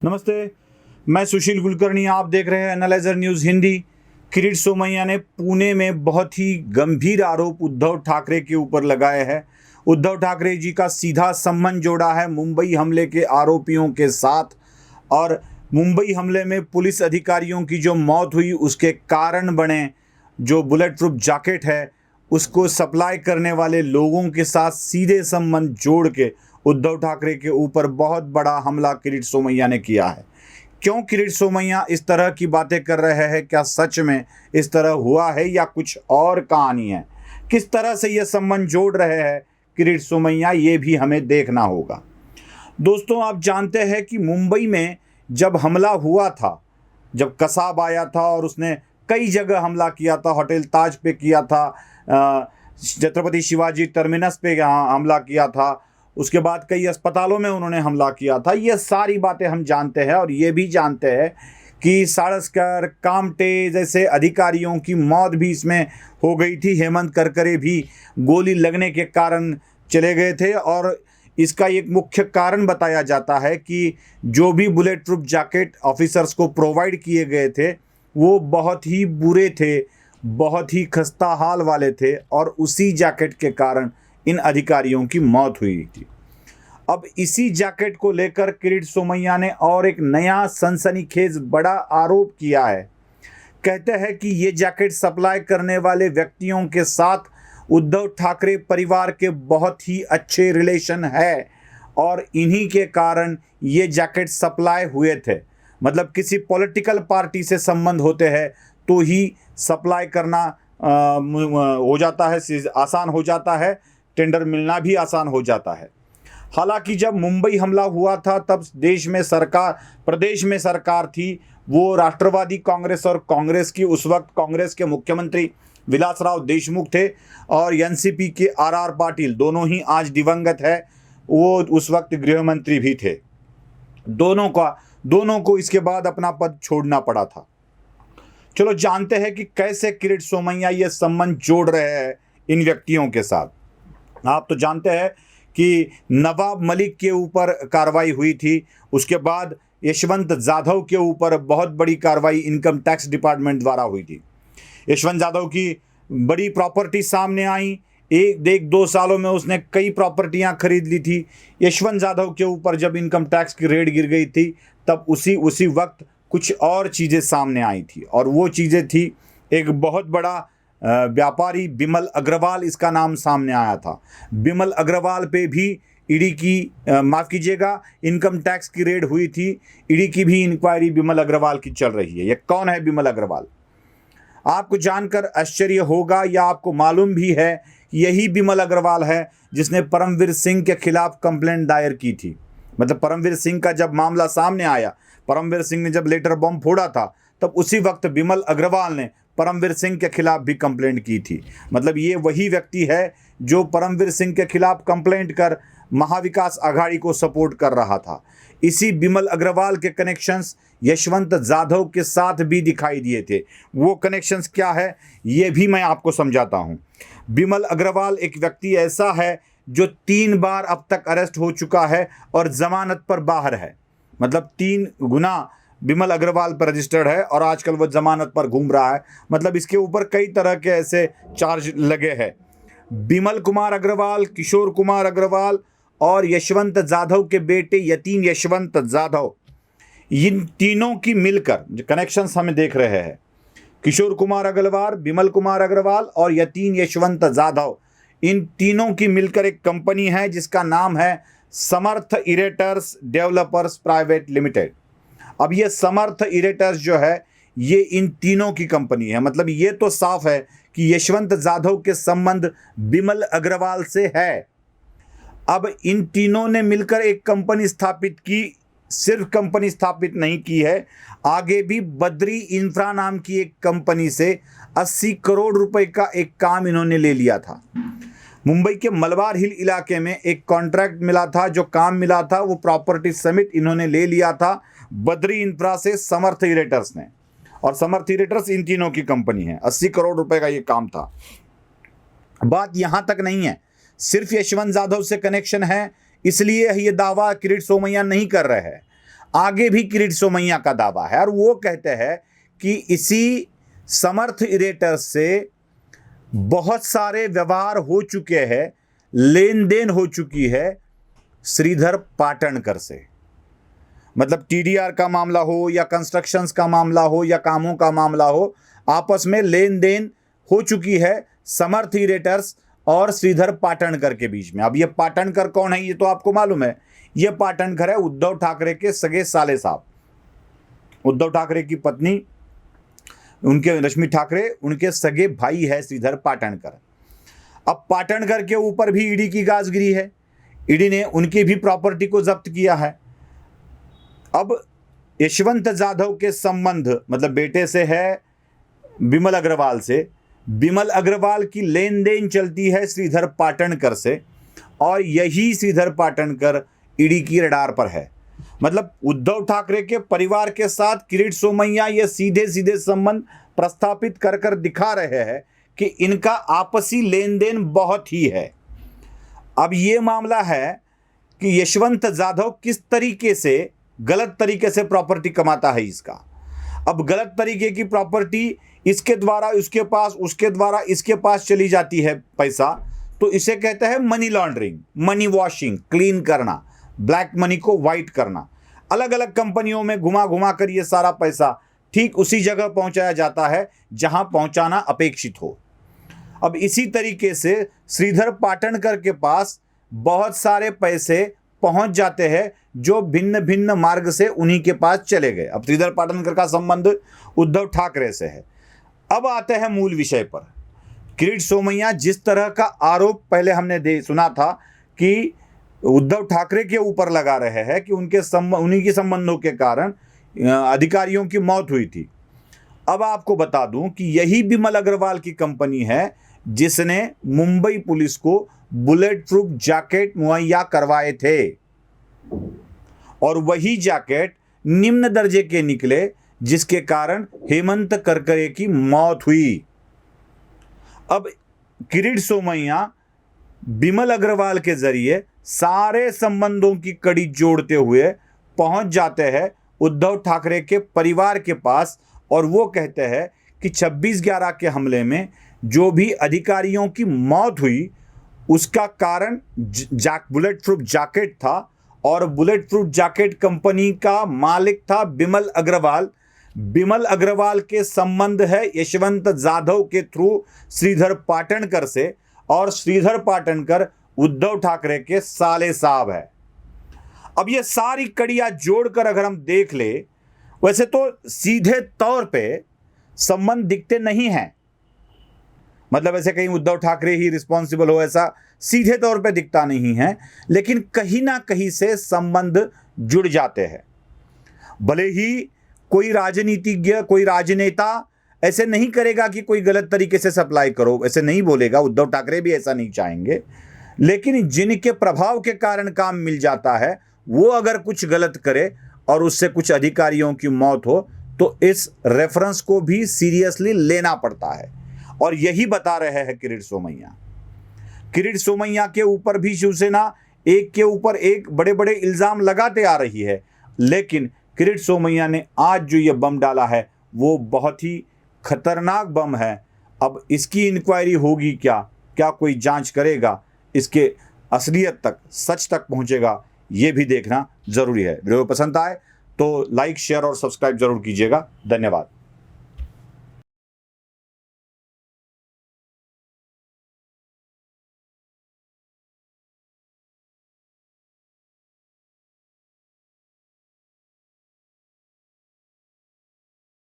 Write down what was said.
नमस्ते, मैं सुशील कुलकर्णी। आप देख रहे हैं एनालाइजर न्यूज़ हिंदी। किरीट सोमैया ने पुणे में बहुत ही गंभीर आरोप उद्धव ठाकरे के ऊपर लगाए हैं। उद्धव ठाकरे जी का सीधा संबंध जोड़ा है मुंबई हमले के आरोपियों के साथ, और मुंबई हमले में पुलिस अधिकारियों की जो मौत हुई उसके कारण बने जो बुलेट प्रूफ जैकेट है उसको सप्लाई करने वाले लोगों के साथ सीधे संबंध जोड़ के उद्धव ठाकरे के ऊपर बहुत बड़ा हमला किरीट सोमैया ने किया है। क्यों किरीट सोमैया इस तरह की बातें कर रहे हैं? क्या सच में इस तरह हुआ है या कुछ और कहानी है? किस तरह से ये संबंध जोड़ रहे हैं किरीट सोमैया, ये भी हमें देखना होगा। दोस्तों, आप जानते हैं कि मुंबई में जब हमला हुआ था, जब कसाब आया था और उसने कई जगह हमला किया था, होटल ताज पे किया था, छत्रपति शिवाजी टर्मिनस पे हमला किया था, उसके बाद कई अस्पतालों में उन्होंने हमला किया था। ये सारी बातें हम जानते हैं और ये भी जानते हैं कि सारस्कर, कामटे जैसे अधिकारियों की मौत भी इसमें हो गई थी। हेमंत करकरे भी गोली लगने के कारण चले गए थे और इसका एक मुख्य कारण बताया जाता है कि जो भी बुलेट प्रूफ जैकेट ऑफिसर्स को प्रोवाइड किए गए थे वो बहुत ही बुरे थे, बहुत ही खस्ता हाल वाले थे, और उसी जैकेट के कारण इन अधिकारियों की मौत हुई थी। अब इसी जैकेट को लेकर किरीट सोमैया ने और एक नया सनसनीखेज बड़ा आरोप किया है। कहते हैं कि ये जैकेट सप्लाई करने वाले व्यक्तियों के साथ उद्धव ठाकरे परिवार के बहुत ही अच्छे रिलेशन है और इन्हीं के कारण ये जैकेट सप्लाई हुए थे। मतलब किसी पॉलिटिकल पार्टी से संबंध होते हैं तो ही सप्लाई करना हो जाता है, आसान हो जाता है, टेंडर मिलना भी आसान हो जाता है। हालांकि जब मुंबई हमला हुआ था तब प्रदेश में सरकार थी वो राष्ट्रवादी कांग्रेस, और कांग्रेस की उस वक्त कांग्रेस के मुख्यमंत्री विलासराव देशमुख थे और एनसीपी के आर पाटिल, दोनों ही आज दिवंगत है, वो उस वक्त गृह मंत्री भी थे। दोनों को इसके बाद अपना पद छोड़ना पड़ा था। चलो जानते हैं कि कैसे किरीट सोमैया ये संबंध जोड़ रहे हैं इन व्यक्तियों के साथ। आप तो जानते हैं कि नवाब मलिक के ऊपर कार्रवाई हुई थी, उसके बाद यशवंत जाधव के ऊपर बहुत बड़ी कार्रवाई इनकम टैक्स डिपार्टमेंट द्वारा हुई थी। यशवंत जाधव की बड़ी प्रॉपर्टी सामने आई, एक दो सालों में उसने कई प्रॉपर्टियां खरीद ली थी। यशवंत जाधव के ऊपर जब इनकम टैक्स की रेड गिर गई थी तब उसी वक्त कुछ और चीज़ें सामने आई थी, और वो चीज़ें थी एक बहुत बड़ा व्यापारी बिमल अग्रवाल, इसका नाम सामने आया था। बिमल अग्रवाल पे भी ईडी की माफ़ कीजिएगा, इनकम टैक्स की रेड हुई थी। ईडी की भी इंक्वायरी बिमल अग्रवाल की चल रही है। ये कौन है बिमल अग्रवाल? आपको जानकर आश्चर्य होगा या आपको मालूम भी है, यही बिमल अग्रवाल है जिसने परमवीर सिंह के खिलाफ कंप्लेंट दायर की थी। मतलब परमवीर सिंह का जब मामला सामने आया, परमवीर सिंह ने जब लेटर बम फोड़ा था, तब उसी वक्त बिमल अग्रवाल ने परमवीर सिंह के खिलाफ भी कंप्लेंट की थी। मतलब ये वही व्यक्ति है जो परमवीर सिंह के खिलाफ कंप्लेंट कर महाविकास आघाड़ी को सपोर्ट कर रहा था। इसी बिमल अग्रवाल के कनेक्शंस यशवंत जाधव के साथ भी दिखाई दिए थे। वो कनेक्शंस क्या है ये भी मैं आपको समझाता हूँ। बिमल अग्रवाल एक व्यक्ति ऐसा है जो 3 बार अब तक अरेस्ट हो चुका है और जमानत पर बाहर है। मतलब 3 गुना बिमल अग्रवाल पर रजिस्टर्ड है और आजकल वो जमानत पर घूम रहा है। मतलब इसके ऊपर कई तरह के ऐसे चार्ज लगे हैं। बिमल कुमार अग्रवाल, किशोर कुमार अग्रवाल और यशवंत जाधव के बेटे यतीन यशवंत जाधव, इन तीनों की मिलकर जो कनेक्शंस हमें देख रहे हैं, किशोर कुमार अग्रवाल, बिमल कुमार अग्रवाल और यतीन यशवंत जाधव, इन तीनों की मिलकर एक कंपनी है जिसका नाम है समर्थ इरेटर्स डेवलपर्स प्राइवेट लिमिटेड। अब ये समर्थ इरेटर्स जो है ये इन तीनों की कंपनी है। मतलब ये तो साफ है कि यशवंत जाधव के संबंध बिमल अग्रवाल से है। अब इन तीनों ने मिलकर एक कंपनी स्थापित की। सिर्फ कंपनी स्थापित नहीं की है, आगे भी बद्री इंफ्रा नाम की एक कंपनी से 80 करोड़ रुपए का एक काम इन्होंने ले लिया था। मुंबई के मलबार हिल इलाके में एक कॉन्ट्रैक्ट मिला था, जो काम मिला था वो प्रॉपर्टी समिट इन्होंने ले लिया था बद्री इंफ्रा से समर्थ इरेटर्स ने, और समर्थ इरेटर्स इन तीनों की कंपनी है। 80 करोड़ रुपए का ये काम था। बात यहां तक नहीं है, सिर्फ यशवंत जाधव से कनेक्शन है इसलिए ये दावा किरीट सोमैया नहीं कर रहे हैं। आगे भी किरीट सोमैया का दावा है और वो कहते हैं कि इसी समर्थ इरेटर से बहुत सारे व्यवहार हो चुके हैं, लेन देन हो चुकी है श्रीधर पाटणकर से। मतलब टीडीआर का मामला हो या कंस्ट्रक्शंस का मामला हो या कामों का मामला हो, आपस में लेन देन हो चुकी है समर्थ इरेटर्स और श्रीधर पाटणकर के बीच में। अब ये पाटणकर कौन है ये तो आपको मालूम है, ये पाटणकर है उद्धव ठाकरे के सगे साले साहब, उद्धव ठाकरे की पत्नी उनके रश्मि ठाकरे, उनके सगे भाई है श्रीधर पाटणकर। अब पाटणकर के ऊपर भी ईडी की गाज गिरी है, ईडी ने उनकी भी प्रॉपर्टी को जब्त किया है। अब यशवंत जाधव के संबंध मतलब बेटे से है बिमल अग्रवाल से, बिमल अग्रवाल की लेन देन चलती है श्रीधर पाटणकर से और यही श्रीधर पाटणकर ईडी की रडार पर है। मतलब उद्धव ठाकरे के परिवार के साथ किरीट सोमैया ये सीधे सीधे संबंध प्रस्थापित कर कर दिखा रहे हैं कि इनका आपसी लेन देन बहुत ही है। अब ये मामला है कि यशवंत जाधव किस तरीके से गलत तरीके से प्रॉपर्टी कमाता है इसका। अब गलत तरीके की प्रॉपर्टी इसके द्वारा उसके पास, उसके द्वारा इसके पास चली जाती है पैसा, तो इसे कहते हैं money laundering, money washing, clean करना, ब्लैक मनी को वाइट करना। अलग अलग कंपनियों में घुमा घुमा कर ये सारा पैसा ठीक उसी जगह पहुंचाया जाता है जहां पहुंचाना अपेक्षित हो। अब इसी तरीके से श्रीधर पाटणकर के पास बहुत सारे पैसे पहुंच जाते हैं जो भिन्न भिन्न मार्ग से उन्हीं के पास चले गए। अब श्रीधर पाटणकर का संबंध उद्धव ठाकरे से है। अब आते हैं मूल विषय पर। किरीट सोमैया जिस तरह का आरोप पहले हमने सुना था कि उद्धव ठाकरे के ऊपर लगा रहे हैं कि उन्हीं के संबंधों के कारण अधिकारियों की मौत हुई थी। अब आपको बता दूं कि यही बिमल अग्रवाल की कंपनी है जिसने मुंबई पुलिस को बुलेट प्रूफ जैकेट मुहैया करवाए थे और वही जैकेट निम्न दर्जे के निकले जिसके कारण हेमंत करकरे की मौत हुई। अब किरीट सोमैया बिमल अग्रवाल के जरिए सारे संबंधों की कड़ी जोड़ते हुए पहुंच जाते हैं उद्धव ठाकरे के परिवार के पास और वो कहते हैं कि 26/11 के हमले में जो भी अधिकारियों की मौत हुई उसका कारण बुलेट प्रूफ जैकेट था और बुलेट प्रूफ जैकेट कंपनी का मालिक था बिमल अग्रवाल। बिमल अग्रवाल के संबंध है यशवंत जाधव के थ्रू श्रीधर पाटणकर से और श्रीधर पाटणकर उद्धव ठाकरे के साले साहब है। अब ये सारी कड़ियां जोड़कर अगर हम देख ले, वैसे तो सीधे तौर पे संबंध दिखते नहीं हैं, मतलब ऐसे कहीं उद्धव ठाकरे ही रिस्पॉन्सिबल हो ऐसा सीधे तौर पे दिखता नहीं है, लेकिन कहीं ना कहीं से संबंध जुड़ जाते हैं। भले ही कोई राजनीतिज्ञ, कोई राजनेता ऐसे नहीं करेगा कि कोई गलत तरीके से सप्लाई करो, ऐसे नहीं बोलेगा, उद्धव ठाकरे भी ऐसा नहीं चाहेंगे, लेकिन जिनके प्रभाव के कारण काम मिल जाता है वो अगर कुछ गलत करे और उससे कुछ अधिकारियों की मौत हो तो इस रेफरेंस को भी सीरियसली लेना पड़ता है। और यही बता रहे हैं किरीट सोमैया। किरीट सोमैया के ऊपर भी शिवसेना एक के ऊपर एक बड़े बड़े इल्जाम लगाते आ रही है, लेकिन किरीट सोमैया ने आज जो ये बम डाला है वो बहुत ही खतरनाक बम है। अब इसकी इंक्वायरी होगी क्या कोई जांच करेगा, इसके असलियत तक, सच तक पहुंचेगा, ये भी देखना जरूरी है। वीडियो पसंद आए तो लाइक, शेयर और सब्सक्राइब जरूर कीजिएगा। धन्यवाद।